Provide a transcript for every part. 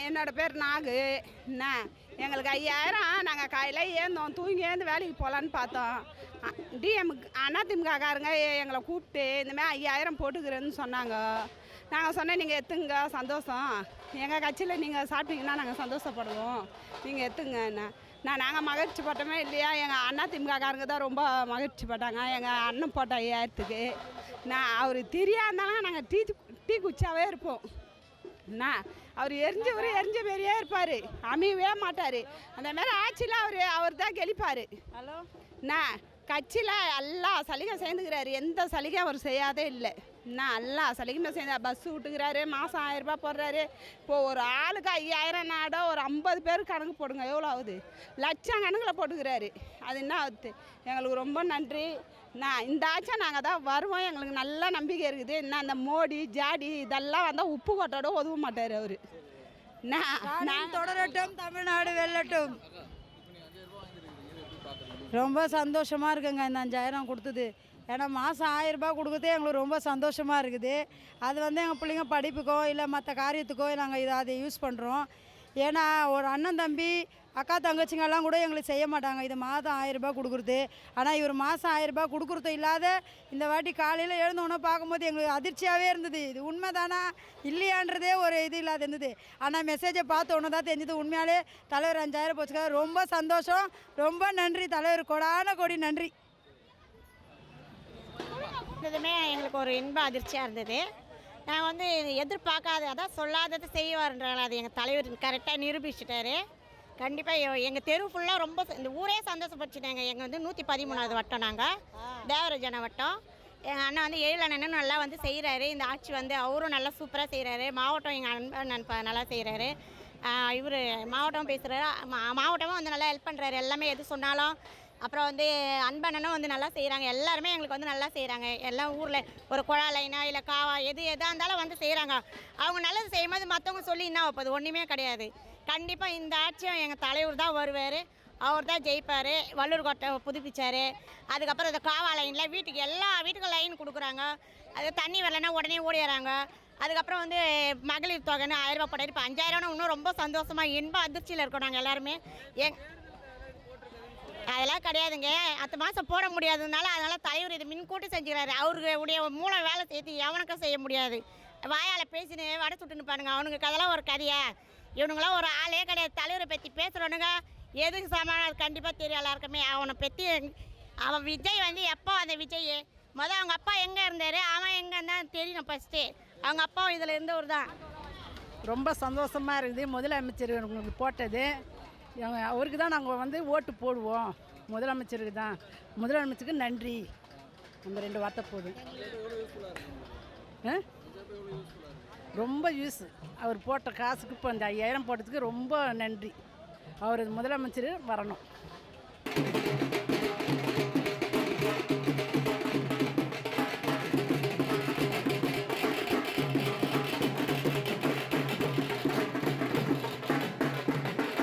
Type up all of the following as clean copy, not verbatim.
என்னோடய பேர் நாகு. எங்களுக்கு 5000 நாங்கள் காலையில் ஏந்தோம், தூங்கி ஏந்து வேலைக்கு போகலான்னு பார்த்தோம். அதிமுககாரங்க எங்களை கூப்பிட்டு இந்தமாதிரி 5000 போட்டுக்கிறேன்னு சொன்னாங்க. நாங்கள் சொன்னேன், நீங்கள் எடுத்துங்க, சந்தோஷம், எங்கள் கட்சியில் நீங்கள் சாப்பிட்டீங்கன்னா நாங்கள் சந்தோஷப்படுவோம், நீங்கள் எடுத்துங்கண்ணா. நாங்கள் மகிழ்ச்சி பட்டோமே இல்லையா, எங்கள் அதிமுககாரங்க தான் ரொம்ப மகிழ்ச்சி பட்டாங்க. எங்கள் அண்ணன் போட்ட 5000க்கு அவர் தெரியாதாலும் நாங்கள் டீ குச்சாவே இருப்போம். அவர் எரிஞ்ச மாரியே இருப்பார், அமையவே மாட்டார். அந்த மாதிரி ஆட்சியில் அவர் தான் கெளிப்பார். ஹலோ கட்சியில் எல்லா சலுகை சேர்ந்துக்கிறாரு, எந்த சலுகையும் அவர் செய்யாதே இல்லை. எல்லா சலுகையுமே சேர்ந்து பஸ்ஸு விட்டுக்கிறாரு, மாதம் 1000 ரூபா போடுறாரு. இப்போது ஒரு ஆளுக்கு 5000 நாடோ ஒரு 50 பேர் கணக்கு போடுங்க, எவ்வளோ ஆகுது? லட்சம் கணக்கில் போட்டுக்கிறாரு. அது என்ன ஆகுது? எங்களுக்கு ரொம்ப நன்றி. இந்த ஆட்சியை நாங்கள் தான் வருவோம், எங்களுக்கு நல்ல நம்பிக்கை இருக்குது. அந்த மோடி ஜாடி இதெல்லாம் வந்தால் உப்பு கொட்டோட உதவ மாட்டார் அவர். தொடரட்டும், தமிழ்நாடு வெல்லட்டும். ரொம்ப சந்தோஷமாக இருக்குங்க இந்த 5000 கொடுத்தது. ஏன்னா மாதம் 1000 ரூபா கொடுக்குறதே எங்களுக்கு ரொம்ப சந்தோஷமாக இருக்குது. அது எங்கள் பிள்ளைங்க படிப்புக்கோ இல்லை மற்ற காரியத்துக்கோ நாங்கள் அதை யூஸ் பண்ணுறோம். ஏன்னா ஒரு அண்ணன் தம்பி அக்கா தங்கச்சிங்கெல்லாம் கூட எங்களுக்கு செய்ய மாட்டாங்க இது மாதம் 1000 ரூபா கொடுக்குறது. ஆனால் இவர் மாதம் 1000 ரூபா கொடுக்குறது இல்லாத இந்த வாட்டி காலையில் எழுந்தோன்னே பார்க்கும்போது எங்களுக்கு அதிர்ச்சியாகவே இருந்தது. இது உண்மை தானா இல்லையான்றதே ஒரு இது இல்லாத இருந்தது. ஆனால் மெசேஜை பார்த்தோன்னே தான் தெரிஞ்சது உண்மையாலே தலைவர் 5000 போச்சுக்காக. ரொம்ப சந்தோஷம், ரொம்ப நன்றி தலைவர், கொடான கொடி நன்றி. இதுமே எங்களுக்கு ஒரு இன்ப அதிர்ச்சியாக இருந்தது. நாங்கள் எதிர்பார்க்காத, அதான் சொல்லாததை செய்வார்ன்றாங்க. அது எங்கள் தலைவர் கரெக்டாக நிரூபிச்சிட்டாரு. கண்டிப்பாக எங்கள் தெரு ஃபுல்லாக ரொம்ப இந்த ஊரே சந்தோஷப்பட்டுட்டாங்க. எங்கள் 113வது வட்டம், நாங்கள் தேவராஜன வட்டம். எங்கள் அண்ணன் 7 அண்ணனும் நல்லா செய்கிறாரு. இந்த ஆட்சி அவரும் நல்லா சூப்பராக செய்கிறாரு. மாவட்டம் எங்கள் அண்ணன் நல்லா செய்கிறாரு. இவர் மாவட்டம் பேசுகிறாரு, மாவட்டமும் நல்லா ஹெல்ப் பண்ணுறாரு. எல்லாமே எது சொன்னாலும் அப்புறம் அன்பண்ணனும் நல்லா செய்கிறாங்க. எல்லாருமே எங்களுக்கு நல்லா செய்கிறாங்க. எல்லாம் ஊரில் ஒரு குழா லைனா இல்லை காவா எதாக இருந்தாலும் செய்கிறாங்க. அவங்க நல்லது செய்யும்போது மற்றவங்க சொல்லி என்ன வைப்பது? ஒன்றுமே கிடையாது. கண்டிப்பாக இந்த ஆட்சியும் எங்கள் தலைவர் தான் வருவார், அவர் தான் ஜெயிப்பார். வள்ளூர் கோட்டை புதுப்பிச்சார். அதுக்கப்புறம் இந்த காவா லைனில் வீட்டுக்கு எல்லா வீட்டுக்கும் லைன் கொடுக்குறாங்க. அது தண்ணி வரலைன்னா உடனே ஓடிடுறாங்க. அதுக்கப்புறம் மகளிர் தொகைன்னு 1000 ரூபா போட்டார். இப்போ 5000 இன்னும் ரொம்ப சந்தோஷமாக இன்ப அதிர்ச்சியில் இருக்கோம் நாங்கள் எல்லாருமே. அதெல்லாம் கிடையாதுங்க, அடுத்த மாதம் போட முடியாததுனால அதனால் தலைவர் இதை முன்கூட்டி செஞ்சுக்கிறாரு. அவருடைய மூளை வேலை சேர்த்து எவனுக்கும் செய்ய முடியாது. வாயால் பேசினு வடை சுட்டுன்னு பாருங்க. அவனுக்கு அதெல்லாம் ஒரு கதையா? இவனுங்களாம் ஒரு ஆளே கிடையாது. தலைவரை பற்றி பேசுகிறவனுங்க எதுக்கு சமாளம் கண்டிப்பாக தெரியும் எல்லாருக்குமே. அவனை பற்றி அவன் விஜய் எப்போ அந்த விஜய் அவங்க அப்பா எங்கே இருந்தார், அவன் எங்கே இருந்தால் தெரியணும் ஃபஸ்ட்டு. அவங்க அப்பா இதில் இருந்தவர் தான். ரொம்ப சந்தோஷமாக இருக்குது. முதலமைச்சர் உங்களுக்கு போட்டது அவருக்கு தான் நாங்கள் ஓட்டு போடுவோம். முதலமைச்சருக்கு தான், முதலமைச்சருக்கு நன்றி. அந்த 2 வார்த்தை போதும். ரொம்ப யூஸ். அவர் போட்ட காசுக்கு இப்போ அந்த 5000 போட்டதுக்கு ரொம்ப நன்றி. அவர் முதலமைச்சர் வரணும்.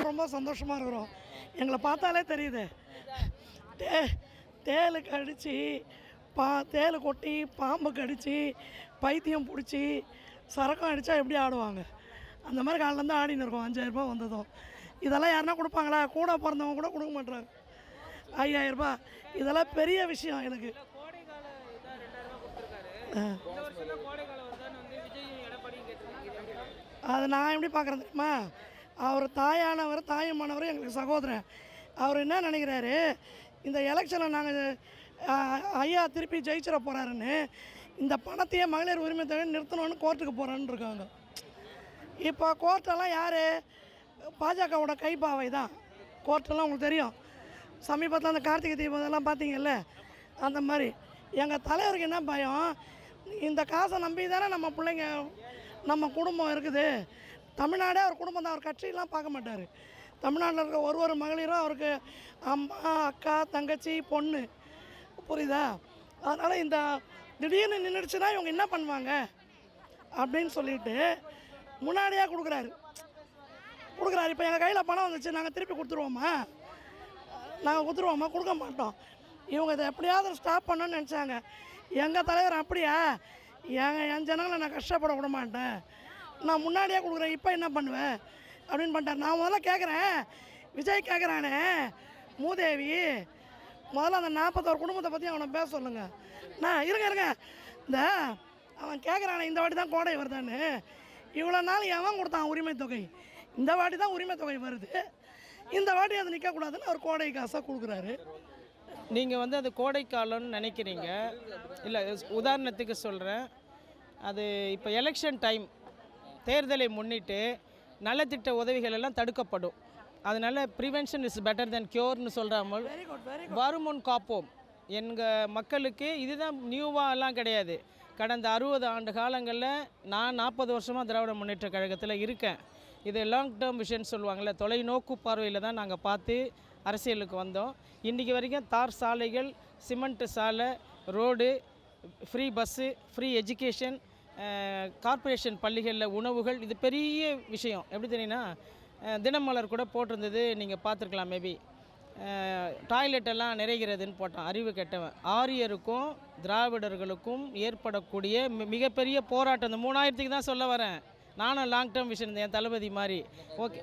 ரொம்ப சந்தோஷமாக இருக்கிறோம். எங்களை பார்த்தாலே தெரியுது. தேல் கடித்து தேல் கொட்டி பாம்பு கடித்து பைத்தியம் பிடிச்சி சரக்கம் அடித்தா எப்படி ஆடுவாங்க, அந்த மாதிரி காலிலேருந்து ஆடின்னு இருக்கோம். 5000 ரூபா வந்ததும் இதெல்லாம் யாருன்னா கொடுப்பாங்களா? கூட பிறந்தவங்க கூட கொடுக்க மாட்டாங்க. 5000 ரூபா இதெல்லாம் பெரிய விஷயம் எனக்கு. அது நான் எப்படி பார்க்குறேன் தெரியுமா? அவர் தாயானவர், தாயமானவர், எங்களுக்கு சகோதரன். அவர் என்ன நினைக்கிறாரு, இந்த எலெக்ஷனில் நாங்கள் ஐயா திருப்பி ஜெயிச்சிட போகிறாருன்னு இந்த பணத்தையே மகளிர் உரிமை தொகை நிறுத்தணும்னு கோர்ட்டுக்கு போகிறான்னு இருக்காங்க. இப்போ கோர்ட்டெல்லாம் யார்? பாஜகவோட கைப்பாவை தான் கோர்ட்டெல்லாம். உங்களுக்கு தெரியும், சமீபத்தில் அந்த கார்த்திகை தீபம் இதெல்லாம் பார்த்தீங்கல்ல, அந்த மாதிரி. எங்கள் தலைவருக்கு என்ன பயம், இந்த காசை நம்பி தானே நம்ம பிள்ளைங்க நம்ம குடும்பம் இருக்குது. தமிழ்நாடே அவர் குடும்பம் தான், அவர் கட்சியெல்லாம் பார்க்க மாட்டார். தமிழ்நாட்டில் இருக்க ஒரு மகளிரும் அவருக்கு அம்மா, அக்கா, தங்கச்சி, பொண்ணு, புரியுதா? அதனால் இந்த திடீர்னு நின்றுடுச்சுன்னா இவங்க என்ன பண்ணுவாங்க அப்படின்னு சொல்லிட்டு முன்னாடியாக கொடுக்குறாரு. இப்போ எங்கள் கையில் பணம் வந்துச்சு, நாங்கள் திருப்பி கொடுத்துருவோமா? கொடுக்க மாட்டோம். இவங்க இதை எப்படியாவது ஸ்டாப் பண்ணணும்னு நினச்சாங்க. எங்கள் தலைவர் அப்படியா? என் ஜனங்களை நான் கஷ்டப்பட விட மாட்டேன், நான் முன்னாடியே கொடுக்குறேன், இப்போ என்ன பண்ணுவேன் அப்படின்னு பண்ணிட்டார். நான் முதல்ல கேட்குறேன், விஜய் கேட்குறானே மூதேவி, முதல்ல அந்த 41 குடும்பத்தை பற்றி அவனை பேச சொல்லுங்க. நான் இருங்க இந்த அவன் கேட்குறானே இந்த வாட்டி தான் கோடை வருதான்னு, இவ்வளோ நாள் எவன் கொடுத்தான் உரிமை தொகை, இந்த வாட்டி தான் உரிமை தொகை வருது, இந்த வாட்டி அது நிற்கக்கூடாதுன்னு அவர் கோடை காசாக கொடுக்குறாரு. நீங்கள் வந்து அது கோடைக்காலம்னு நினைக்கிறீங்க. இல்லை, உதாரணத்துக்கு சொல்கிறேன், அது இப்போ எலெக்ஷன் டைம், தேர்தலை முன்னிட்டு நலத்திட்ட உதவிகள் எல்லாம் தடுக்கப்படும். அதனால் ப்ரிவென்ஷன் இஸ் பெட்டர் தென் க்யூர்னு சொல்கிறாமல் வருமுன் காப்போம். எங்கள் மக்களுக்கு இதுதான் நியூவாலாம் கிடையாது. கடந்த 60 ஆண்டு காலங்களில் நான் 40 வருஷமாக திராவிட முன்னேற்ற கழகத்தில் இருக்கேன். இது லாங் டேர்ம் விஷன் சொல்லுவாங்கள்ல, தொலைநோக்கு பார்வையில் தான் நாங்கள் பார்த்து அரசியலுக்கு வந்தோம். இன்றைக்கி வரைக்கும் தார் சாலைகள், சிமெண்ட் சாலை, road, free bus, free education, corporation பள்ளிகளில் உணவுகள், இது பெரிய விஷயம். எப்படி தெரியுன்னா, தினமலர் கூட போட்டிருந்தது, நீங்கள் பார்த்துருக்கலாம் மேபி. டாய்லெட்டெல்லாம் நிறைகிறதுன்னு போட்டான், அறிவு கெட்டவன். ஆரியருக்கும் திராவிடர்களுக்கும் ஏற்படக்கூடிய மிகப்பெரிய போராட்டம் இந்த 3000க்கு தான் சொல்ல வரேன். நானும் லாங் டேர்ம் விஷன் என் தளபதி மாதிரி. ஓகே.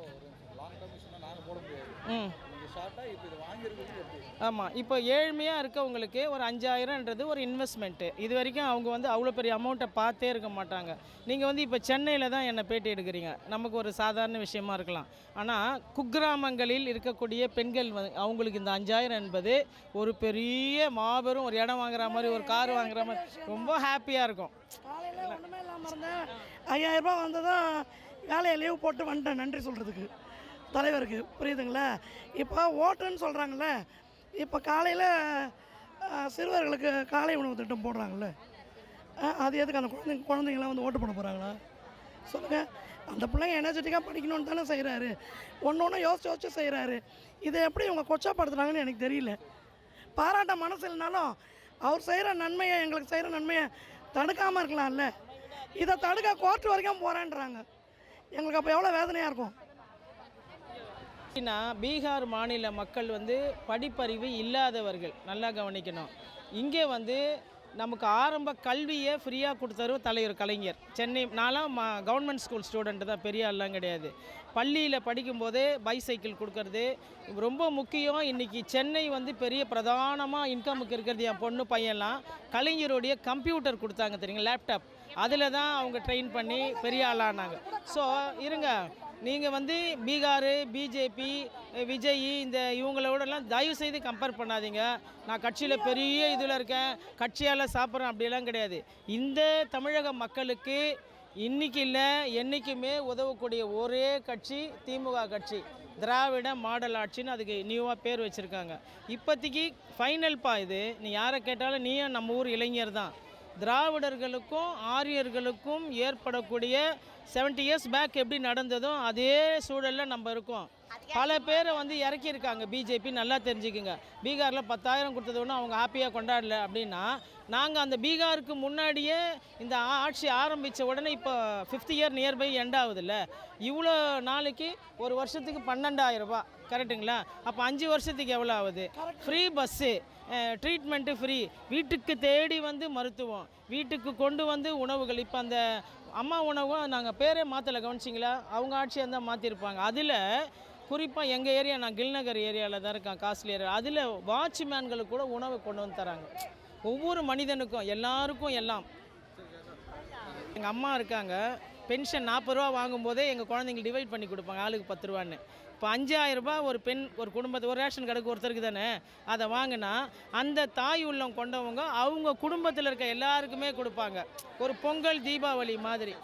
ஆமாம், இப்போ ஏழ்மையாக இருக்கவங்களுக்கு ஒரு 5000ன்றது ஒரு இன்வெஸ்ட்மெண்ட்டு. இது வரைக்கும் அவங்க வந்து அவ்வளோ பெரிய அமௌண்ட்டை பார்த்தே இருக்க மாட்டாங்க. நீங்கள் வந்து இப்போ சென்னையில் தான் என்னை பேட்டி எடுக்கிறீங்க, நமக்கு ஒரு சாதாரண விஷயமா இருக்கலாம். ஆனால் குக்கிராமங்களில் இருக்கக்கூடிய பெண்கள் அவங்களுக்கு இந்த 5000 என்பது ஒரு பெரிய மாபெரும் ஒரு இடம் வாங்குற மாதிரி, ஒரு கார் வாங்குற மாதிரி ரொம்ப ஹாப்பியாக இருக்கும். காலையில் ஒன்றுமே இல்லாமல் இருந்தேன், 5000 ரூபா வந்ததும் வேலையை லீவ் போட்டு வந்துட்டேன் நன்றி சொல்கிறதுக்கு தலைவருக்கு, புரியுதுங்களா? இப்போ ஓட்டுன்னு சொல்கிறாங்கல்ல, இப்போ காலையில் சிறுவர்களுக்கு காலை உணவு திட்டம் போடுறாங்கல்ல, அது எதுக்கு அந்த குழந்தைங்களாம் வந்து ஓட்டு போட போகிறாங்களா சொல்லுங்கள்? அந்த பிள்ளைங்க எனர்ஜெட்டிக்காக படிக்கணும்னு தானே செய்கிறாரு, ஒன்று யோசிச்சு செய்கிறாரு. இதை எப்படி இவங்க கொச்சப்படுத்துனாங்கன்னு எனக்கு தெரியல. பாராட்ட மனசு இல்லைனாலும் அவர் செய்கிற நன்மையை, எங்களுக்கு செய்கிற நன்மையை தடுக்காமல் இருக்கலாம்ல. இதை தடுக்க கோர்ட்டு வரைக்கும் போகிறேன்றாங்க. எங்களுக்கு அப்போ எவ்வளோ வேதனையாக இருக்கும். பீகார் மாநில மக்கள் வந்து படிப்பறிவு இல்லாதவர்கள், நல்லா கவனிக்கணும். இங்கே வந்து நமக்கு ஆரம்ப கல்வியை ஃப்ரீயாக கொடுத்தவர் தலைவர் கலைஞர். சென்னை, நான்லாம் கவர்மெண்ட் ஸ்கூல் ஸ்டூடெண்ட்டு தான், பெரிய ஆள்லாம் கிடையாது. பள்ளியில் படிக்கும்போதே பைசைக்கிள் கொடுக்கறது ரொம்ப முக்கியம். இன்றைக்கி சென்னை வந்து பெரிய பிரதானமாக இன்கமுக்கு இருக்கிறது. என் பொண்ணு பையன்லாம் கலைஞருடைய கம்ப்யூட்டர் கொடுத்தாங்க தெரியுங்க, லேப்டாப், அதில் தான் அவங்க ட்ரெயின் பண்ணி பெரிய ஆளானாங்க. ஸோ இருங்க, நீங்கள் வந்து பீகார், பிஜேபி, விஜய் இந்த இவங்களோடலாம் தயவு செய்து கம்பேர் பண்ணாதீங்க. நான் கட்சியில் பெரிய இதில் இருக்கேன், கட்சியால் சாப்பிட்றேன் அப்படிலாம் கிடையாது. இந்த தமிழக மக்களுக்கு இன்றைக்கி இல்லை என்றைக்குமே உதவக்கூடிய ஒரே கட்சி திமுக கட்சி. திராவிட மாடல் ஆட்சின்னு அதுக்கு நியூவாக பேர் வச்சுருக்காங்க. இப்போதைக்கு ஃபைனல்ப்பா இது. நீ யாரை கேட்டாலும் நீயும் நம்ம ஊர் இளைஞர் தான். திராவிடர்களுக்கும் ஆரியர்களுக்கும் ஏற்படக்கூடிய 70 இயர்ஸ் பேக் எப்படி நடந்ததோ அதே சூழலில் நம்ம இருக்கோம். பல பேரை வந்து இறக்கியிருக்காங்க பிஜேபி, நல்லா தெரிஞ்சுக்குங்க. பீகாரில் 10,000 கொடுத்தது ஒன்று அவங்க ஹாப்பியாக கொண்டாடல அப்படின்னா, நாங்கள் அந்த பீகாருக்கு முன்னாடியே இந்த ஆட்சி ஆரம்பித்த உடனே இப்போ 5th இயர் நியர்பை எண்ட் ஆகுதுல்ல, இவ்வளோ நாளைக்கு ஒரு வருஷத்துக்கு 12,000 ரூபா, கரெக்டுங்களா? அப்போ 5 வருஷத்துக்கு எவ்வளோ ஆகுது? ஃப்ரீ பஸ்ஸு, ட்ரீட்மெண்ட்டு ஃப்ரீ, வீட்டுக்கு தேடி வந்து மருத்துவம், வீட்டுக்கு கொண்டு வந்து உணவுகள். இப்போ அந்த அம்மா உணவும் நாங்கள் பேரே மாற்றலை, கவனிச்சிங்களா? அவங்க ஆட்சியாக இருந்தால் மாற்றிருப்பாங்க. அதில் குறிப்பாக எங்கள் ஏரியா, நான் கில்நகர் ஏரியாவில் தான் இருக்கேன், காஸ்ட்லி ஏரியா, அதில் வாட்ச்மேன்களுக்கு கூட உணவு கொண்டு வந்து தராங்க. ஒவ்வொரு மனிதனுக்கும் எல்லாருக்கும் எல்லாம். எங்கள் அம்மா இருக்காங்க, பென்ஷன் 40 ரூபா வாங்கும்போதே எங்கள் குழந்தைங்களுக்கு டிவைட் பண்ணி கொடுப்பாங்க, ஆளுக்கு 10 ரூபான்னு. இப்போ 5,000 ரூபாய் ஒரு பெண், ஒரு குடும்பத்தை, ஒரு ரேஷன் கடைக்கு ஒருத்தருக்கு தானே, அதை வாங்கினா அந்த தாய் உள்ளம் கொண்டவங்க அவங்க குடும்பத்தில் இருக்க எல்லாருக்குமே கொடுப்பாங்க. ஒரு பொங்கல் தீபாவளி மாதிரி.